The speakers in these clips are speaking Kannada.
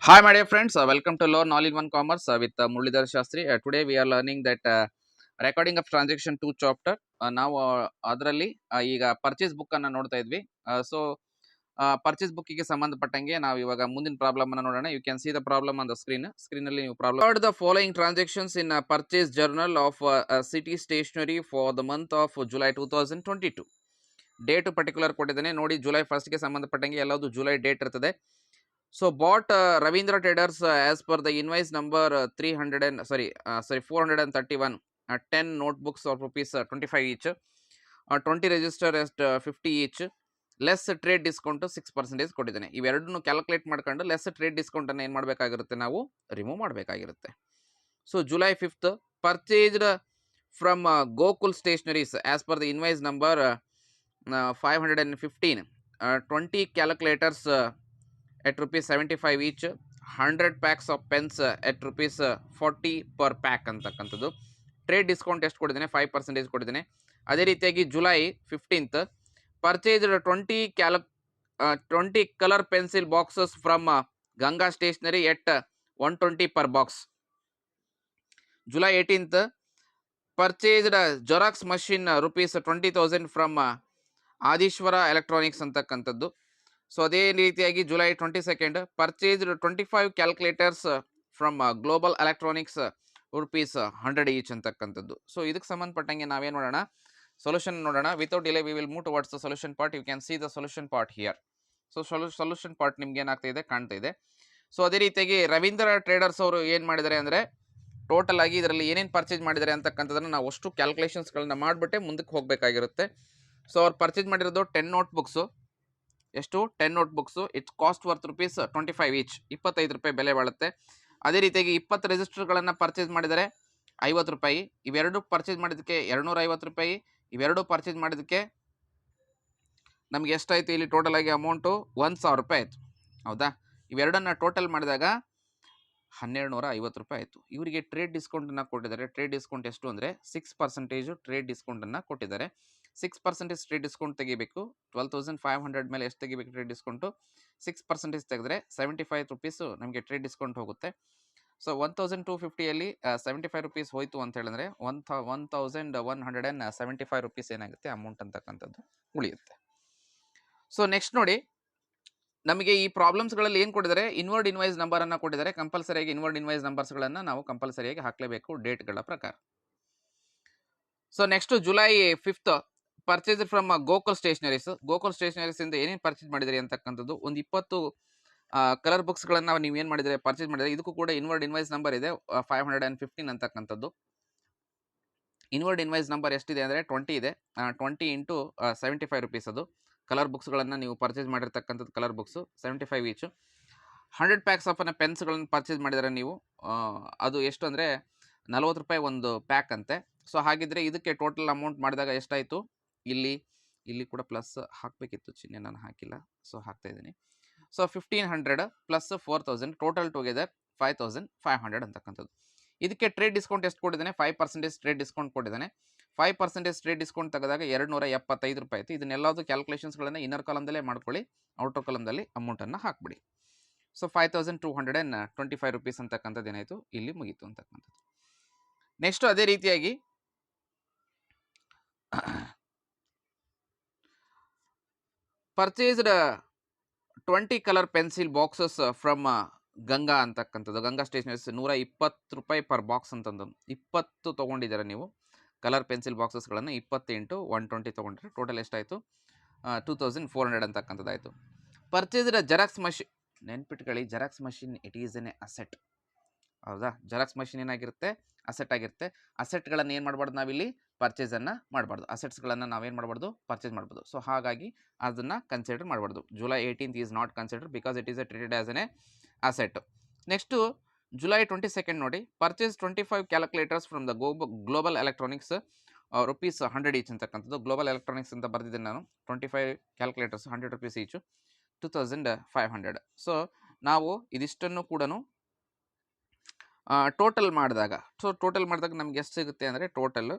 Hi, my dear friends. Welcome to Learn All in One Commerce with Muralidhar Shastri. Today we are learning that recording of transaction 2 chapter. ನಾವು ಅದರಲ್ಲಿ ಈಗ ಪರ್ಚೇಸ್ ಬುಕ್ ಅನ್ನ ನೋಡ್ತಾ ಇದ್ವಿ. ಸೊ ಪರ್ಚೇಸ್ ಬುಕ್ ಗೆ ಸಂಬಂಧಪಟ್ಟಂಗೆ ನಾವು ಇವಾಗ ಮುಂದಿನ ಪ್ರಾಬ್ಲಮ್ ಅನ್ನ ನೋಡೋಣ. You can see the problem on the screen ಅಲ್ಲಿ ನೀವು problem the following transactions in purchase journal of city stationery for the month of July 2022. Date particular ಕೊಟ್ಟಿದ್ದೇನೆ ನೋಡಿ. ಜುಲೈ 1st ಗೆ ಸಂಬಂಧಪಟ್ಟಂಗೆ ಎಲ್ಲದು ಜುಲೈ ಡೇಟ್ ಇರ್ತದೆ. So bought Ravindra Traders as per the invoice number 431 10 notebooks of rupees 25 each, 20 register as 50 each, less trade discount 6% ಕೊಟ್ಟಿದ್ದೇನೆ. ಇವೆರಡನ್ನು ಕ್ಯಾಲ್ಕುಲೇಟ್ ಮಾಡ್ಕೊಂಡು ಲೆಸ್ ಟ್ರೇಡ್ ಡಿಸ್ಕೌಂಟ್ ಅನ್ನು ಏನು ಮಾಡಬೇಕಾಗಿರುತ್ತೆ, ನಾವು ರಿಮೂವ್ ಮಾಡಬೇಕಾಗಿರುತ್ತೆ. So July 5th purchased from Gokul stationeries as per the invoice number 515 20 calculators at rupees 75 each, 100 packs of pens at rupees 40 per pack ಅಂತಕ್ಕಂಥದ್ದು. ಟ್ರೇಡ್ ಡಿಸ್ಕೌಂಟ್ ಎಷ್ಟು ಕೊಟ್ಟಿದ್ದೇನೆ, 5% ಕೊಟ್ಟಿದ್ದೇನೆ. ಅದೇ ರೀತಿಯಾಗಿ July 15th purchased 20 colour pencil boxes from Ganga stationery at 120 per box. July 18th purchased xerox machine rupees 20,000 from Adishwara electronics ಅಂತಕ್ಕಂಥದ್ದು. ಸೊ ಅದೇ ರೀತಿಯಾಗಿ July 22nd purchased 25 calculators from global electronics rupees 100 each ಅಂತಕ್ಕಂಥದ್ದು. ಸೊ ಇದಕ್ಕೆ ಸಂಬಂಧಪಟ್ಟಂಗೆ ನಾವೇನು ಮಾಡೋಣ, ಸೊಲ್ಯೂಷನ್ ನೋಡೋಣ. Without delay we will move towards the solution part. You can see the solution part here. So solution part ನಿಮ್ಗೆ ಏನಾಗ್ತಾ ಇದೆ, ಕಾಣ್ತಾ ಇದೆ. ಸೊ ಅದೇ ರೀತಿಯಾಗಿ ರವೀಂದ್ರ ಟ್ರೇಡರ್ಸ್ ಅವರು ಏನು ಮಾಡಿದ್ದಾರೆ ಅಂದರೆ, ಟೋಟಲ್ ಆಗಿ ಇದರಲ್ಲಿ ಏನೇನು ಪರ್ಚೇಸ್ ಮಾಡಿದ್ದಾರೆ ಅಂತಕ್ಕಂಥದ್ದನ್ನು ನಾವು ಅಷ್ಟು ಕ್ಯಾಲ್ಕುಲೇಷನ್ಸ್ಗಳನ್ನ ಮಾಡಿಬಿಟ್ಟೆ ಮುಂದಕ್ಕೆ ಹೋಗಬೇಕಾಗಿರುತ್ತೆ. ಸೊ ಅವ್ರು ಪರ್ಚೇಸ್ ಮಾಡಿರೋದು 10 ನೋಟ್ಬುಕ್ಸು. ಎಷ್ಟು, 10 notebooks. It's cost worth rupees 25 each, 25 ರೂಪಾಯಿ ಬೆಲೆ ಬಾಳುತ್ತೆ. ಅದೇ ರೀತಿಯಾಗಿ 20 ರಿಜಿಸ್ಟರ್ಗಳನ್ನು ಪರ್ಚೇಸ್ ಮಾಡಿದರೆ 50 ರೂಪಾಯಿ. ಇವೆರಡು ಪರ್ಚೇಸ್ ಮಾಡಿದ್ದಕ್ಕೆ 250 ರೂಪಾಯಿ. ಇವೆರಡು ಪರ್ಚೇಸ್ ಮಾಡಿದ್ದಕ್ಕೆ ನಮ್ಗೆ ಎಷ್ಟಾಯಿತು ಇಲ್ಲಿ ಟೋಟಲ್ ಆಗಿ ಅಮೌಂಟು 1,000 ರೂಪಾಯಿ ಆಯಿತು. ಹೌದಾ? ಇವೆರಡನ್ನು ಟೋಟಲ್ ಮಾಡಿದಾಗ 1250 ರೂಪಾಯಿ ಆಯಿತು. ಇವರಿಗೆ ಟ್ರೇಡ್ ಡಿಸ್ಕೌಂಟನ್ನು ಕೊಟ್ಟಿದ್ದಾರೆ. ಟ್ರೇಡ್ ಡಿಸ್ಕೌಂಟ್ ಎಷ್ಟು ಅಂದರೆ 6% ಟ್ರೇಡ್ ಡಿಸ್ಕೌಂಟನ್ನು ಕೊಟ್ಟಿದ್ದಾರೆ. 6% ಟ್ರೇಡ್ ಡಿಸ್ಕೌಂಟ್ ತೆಗಿಬೇಕು. 12,500 ಮೇಲೆ ಎಷ್ಟು ತೆಗಿಬೇಕು ಟ್ರೇಡ್ ಡಿಸ್ಕೌಂಟು? 6% ತೆಗೆದ್ರೆ 75 ರೂಪೀಸು ನಮಗೆ ಟ್ರೇಡ್ ಡಿಸ್ಕೌಂಟ್ ಹೋಗುತ್ತೆ. ಸೊ 1,250ಯಲ್ಲಿ 75 ರೂಪೀಸ್ ಹೋಯಿತು ಅಂತ ಹೇಳಿದ್ರೆ 1,175 ರೂಪೀಸ್ ಏನಾಗುತ್ತೆ ಅಮೌಂಟ್ ಅಂತಕ್ಕಂಥದ್ದು ಉಳಿಯುತ್ತೆ. ಸೊ ನೆಕ್ಸ್ಟ್ ನೋಡಿ, ನಮಗೆ ಈ ಪ್ರಾಬ್ಲಮ್ಸ್ಗಳಲ್ಲಿ ಏನು ಕೊಟ್ಟಿದ್ದಾರೆ, ಇನ್ವರ್ಡ್ ಇನ್ವಾಯ್ಸ್ ನಂಬರನ್ನು ಕೊಟ್ಟಿದ್ದಾರೆ. ಕಂಪಲ್ಸರಿಯಾಗಿ ಇನ್ವರ್ಡ್ ಇನ್ವಾಯ್ಸ್ ನಂಬರ್ಸ್ಗಳನ್ನು ನಾವು ಕಂಪಲ್ಸರಿಯಾಗಿ ಹಾಕಲೇಬೇಕು ಡೇಟ್ಗಳ ಪ್ರಕಾರ. So next July 5th purchase from Gokul stationeries. Gokul stationeries ಇಂದ ಏನೇನು ಪರ್ಚೇಸ್ ಮಾಡಿದ್ರಿ ಅಂತಕ್ಕಂಥದ್ದು ಒಂದು 20 ಕಲರ್ ಬುಕ್ಸ್ಗಳನ್ನು ನೀವು ಏನು ಮಾಡಿದರೆ ಪರ್ಚೇಸ್ ಮಾಡಿದರೆ. ಇದಕ್ಕೂ ಕೂಡ ಇನ್ವರ್ಡ್ ಇನ್ವಾಯ್ಸ್ ನಂಬರ್ ಇದೆ 515 ಅಂತಕ್ಕಂಥದ್ದು. ಇನ್ವರ್ಡ್ ಇನ್ವಾಯ್ಸ್ ನಂಬರ್ ಎಷ್ಟಿದೆ ಅಂದರೆ 20 ಇದೆ. 20 ಇಂಟು 75 ರೂಪೀಸ್ ಅದು. ಕಲರ್ ಬುಕ್ಸ್ಗಳನ್ನು ನೀವು ಪರ್ಚೇಸ್ ಮಾಡಿರ್ತಕ್ಕಂಥದ್ದು colour books 75 each. 100 packs of ಪೆನ್ಸ್ಗಳನ್ನು ಪರ್ಚೇಸ್ ಮಾಡಿದರೆ ನೀವು ಅದು ಎಷ್ಟು ಅಂದರೆ 40 ರೂಪಾಯಿ ಒಂದು ಪ್ಯಾಕ್ ಅಂತೆ. ಸೊ ಹಾಗಿದ್ರೆ ಇದಕ್ಕೆ ಟೋಟಲ್ ಅಮೌಂಟ್ ಮಾಡಿದಾಗ ಎಷ್ಟಾಯಿತು, ಇಲ್ಲಿ ಕೂಡ ಪ್ಲಸ್ ಹಾಕಬೇಕಿತ್ತು, ಚಿಹ್ನೆ ನಾನು ಹಾಕಿಲ್ಲ, ಸೊ ಹಾಕ್ತಾ ಇದ್ದೀನಿ. ಸೊ 1,500 ಪ್ಲಸ್ 4,000 ಟೋಟಲ್ ಟುಗೆದರ್ 5,500 ಅಂತಕ್ಕಂಥದ್ದು. ಇದಕ್ಕೆ ಟ್ರೇಡ್ ಡಿಸ್ಕೌಂಟ್ ಎಷ್ಟು ಕೊಟ್ಟಿದ್ದಾನೆ, 5% ಟ್ರೇಡ್ ಡಿಸ್ಕೌಂಟ್ ಕೊಟ್ಟಿದ್ದಾನೆ. 5% ಟ್ರೇಡ್ ಡಿಸ್ಕೌಂಟ್ ತೆಗೆದಾಗ 275 ರೂಪಾಯಿ ಆಯಿತು. ಇದನ್ನೆಲ್ಲದು ಕ್ಯಾಲ್ಕುಲೇಷನ್ಸ್ಗಳನ್ನು ಇನ್ನರ್ ಕಾಲಮ್ದಲ್ಲೇ ಮಾಡ್ಕೊಳ್ಳಿ, ಔಟರ್ ಕಾಲಮ್ದಲ್ಲಿ ಅಮೌಂಟನ್ನು ಹಾಕ್ಬಿಡಿ. ಸೊ 5,225 ರೂಪೀಸ್ ಅಂತಕ್ಕಂಥದ್ದು ಏನಾಯಿತು ಇಲ್ಲಿ ಮುಗೀತು ಅಂತಕ್ಕಂಥದ್ದು. ನೆಕ್ಸ್ಟ್ ಅದೇ ರೀತಿಯಾಗಿ purchased 20 colour pencil boxes from Ganga ಅಂತಕ್ಕಂಥದ್ದು. ಗಂಗಾ ಸ್ಟೇಷನರೀಸ್ 120 ರೂಪಾಯಿ ಪರ್ ಬಾಕ್ಸ್ ಅಂತಂದು 20 ತೊಗೊಂಡಿದ್ದಾರೆ ನೀವು ಕಲರ್ ಪೆನ್ಸಿಲ್ ಬಾಕ್ಸಸ್ಗಳನ್ನು. 20 ಇಂಟು 120 ತೊಗೊಂಡ್ರೆ ಟೋಟಲ್ ಎಷ್ಟಾಯಿತು, 2,400 ಅಂತಕ್ಕಂಥದ್ದು ಆಯಿತು. ಪರ್ಚೇಸ್ಡ್ ಜೆರಾಕ್ಸ್ ಮಷಿನ್, ನೆನ್ಪಿಟ್ಕೊಳ್ಳಿ xerox machine it is N asset. ಹೌದಾ? ಜೆರಾಕ್ಸ್ ಮಷಿನ್ ಏನಾಗಿರುತ್ತೆ, ಅಸೆಟ್ ಆಗಿರುತ್ತೆ. ಅಸೆಟ್ಗಳನ್ನು ಏನು ಮಾಡಬಾರ್ದು, ನಾವಿಲ್ಲಿ ಪರ್ಚೇಸನ್ನು ಮಾಡಬಾರ್ದು. ಅಸೆಟ್ಸ್ಗಳನ್ನು ನಾವೇನು ಮಾಡಬಾರ್ದು, ಪರ್ಚೇಸ್ ಮಾಡ್ಬೋದು. ಸೊ ಹಾಗಾಗಿ ಅದನ್ನು ಕನ್ಸಿಡರ್ ಮಾಡಬಾರ್ದು. July 18th is not consider because it is treated as N asset. Next July 22nd ನೋಡಿ, purchase 25 calculators from the global electronics rupees 100 each ಅಂತಕ್ಕಂಥದ್ದು. ಗ್ಲೋಬಲ್ ಎಲೆಕ್ಟ್ರಾನಿಕ್ಸ್ ಅಂತ ಬರೆದಿದ್ದೇನೆ ನಾನು. 25 ಕ್ಯಾಲ್ಕುಲೇಟರ್ಸ್ 100 ರೂಪೀಸ್ ಈಚು, 2,500. ಸೊ ನಾವು ಇದಿಷ್ಟನ್ನು ಕೂಡ ಟೋಟಲ್ ಮಾಡಿದಾಗ ನಮಗೆ ಎಷ್ಟು ಸಿಗುತ್ತೆ ಅಂದರೆ ಟೋಟಲ್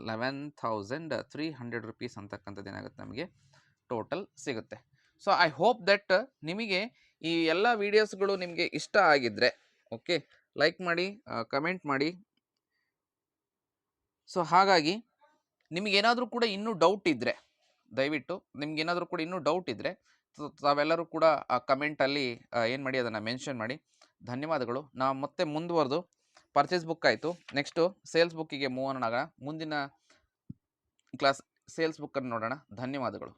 11,300 ರೂಪೀಸ್ ಅಂತಕ್ಕಂಥದ್ದು ಏನಾಗುತ್ತೆ ನಮಗೆ ಟೋಟಲ್ ಸಿಗುತ್ತೆ. ಸೊ ಐ ಹೋಪ್ ದಟ್ ನಿಮಗೆ ಈ ಎಲ್ಲ ವಿಡಿಯೋಸ್ಗಳು ನಿಮಗೆ ಇಷ್ಟ ಆಗಿದ್ರೆ ಓಕೆ, ಲೈಕ್ ಮಾಡಿ, ಕಮೆಂಟ್ ಮಾಡಿ. ಸೊ ಹಾಗಾಗಿ ನಿಮಗೇನಾದರೂ ಕೂಡ ಇನ್ನೂ ಡೌಟ್ ಇದ್ದರೆ ದಯವಿಟ್ಟು ನಿಮ್ಗೇನಾದರೂ ಕೂಡ ಇನ್ನೂ ಡೌಟ್ ಇದ್ದರೆ ತಾವೆಲ್ಲರೂ ಕೂಡ ಆ ಕಮೆಂಟಲ್ಲಿ ಏನು ಮಾಡಿ ಅದನ್ನು ಮೆನ್ಷನ್ ಮಾಡಿ. ಧನ್ಯವಾದಗಳು. ನಾವು ಮತ್ತೆ ಮುಂದುವರೆದು ಪರ್ಚೇಸ್ ಬುಕ್ ಆಯಿತು, ನೆಕ್ಸ್ಟು ಸೇಲ್ಸ್ ಬುಕ್ಕಿಗೆ ಮೂವ್ ಆಗೋಣ. ಮುಂದಿನ ಕ್ಲಾಸ್ ಸೇಲ್ಸ್ ಬುಕ್ಕನ್ನು ನೋಡೋಣ. ಧನ್ಯವಾದಗಳು.